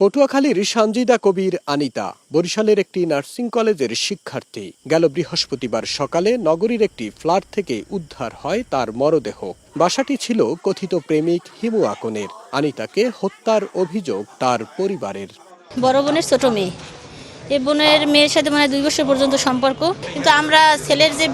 পটুয়াখালীর সানজিদা কবির আনিতা বরিশালের একটি নার্সিং কলেজের শিক্ষার্থী। গেল বৃহস্পতিবার সকালে নগরীর একটি ফ্ল্যাট থেকে উদ্ধার হয় তার মরদেহ। বাসাটি ছিল কথিত প্রেমিক হিমু আকনের। আনিতাকে হত্যার অভিযোগ তার পরিবারের। বড় বোনের ছোট মেয়ে, এই বোনের মেয়ের সাথে মানে 2 বছর পর্যন্ত সম্পর্ক, কিন্তু আমরা ছেলের যে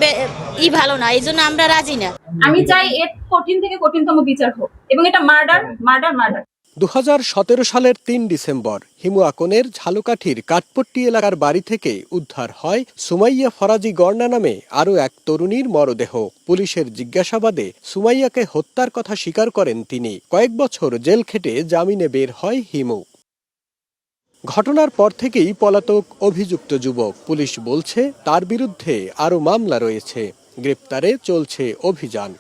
ভালো না, এই জন্য আমরা রাজি না। আমি চাই এর কঠিন থেকে কঠিনতম বিচার হোক এবং এটা মার্ডার। 2017 সালের 3 ডিসেম্বর হিমু আকনের ঝালকাঠির কাঠপট্টি এলাকার বাড়ি থেকে উদ্ধার হয় সুমাইয়া ফরাজি গর্ণা নামে আরও এক তরুণীর মরদেহ। পুলিশের জিজ্ঞাসাবাদে সুমাইয়াকে হত্যার কথা স্বীকার করেন তিনি। কয়েক বছর জেল খেটে জামিনে বের হয় হিমু। ঘটনার পর থেকেই পলাতক অভিযুক্ত যুবক। পুলিশ বলছে তার বিরুদ্ধে আরও মামলা রয়েছে। গ্রেপ্তারে চলছে অভিযান।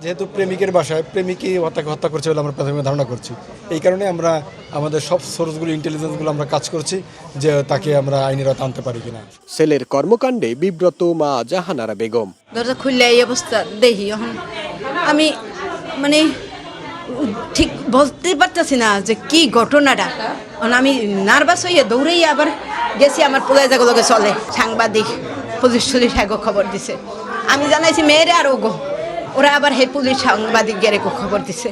যেহেতু প্রেমিকের বাসায় প্রেমিকই হত্যা করছে বলে আমরা প্রাথমিক ধারণা করছি, এই কারণে আমরা আমাদের সব সোর্সগুলো ইন্টেলিজেন্সগুলো আমরা কাজ করছি যে তাকে আমরা আইনের আওতায় আনতে পারি কিনা। সেলের কর্মকাণ্ডে বিব্রত মা জাহানারা বেগম। দরজা খুললে এই অবস্থা দেখি, এখন আমি মানে ঠিক বলতে পারতেছি না যে কি ঘটনাটা। আমি নার্ভাস হইয়া দৌড়েই আবার গেছি, আমার পোলা জায়গাগুলোকে চলে সাংবাদিক পুলিশ খবর দিছে। আমি জানাইছি মেয়েরে আর ওগো, ওরা আবার হে পুলিশ সাংবাদিক গেরে খবর দিছে।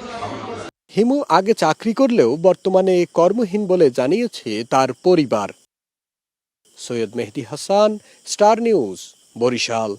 হিমু আগে চাকরি করলেও বর্তমানে কর্মহীন বলে জানিয়েছে তার পরিবার। সৈয়দ মেহেদী হাসান, স্টার নিউজ, বরিশাল।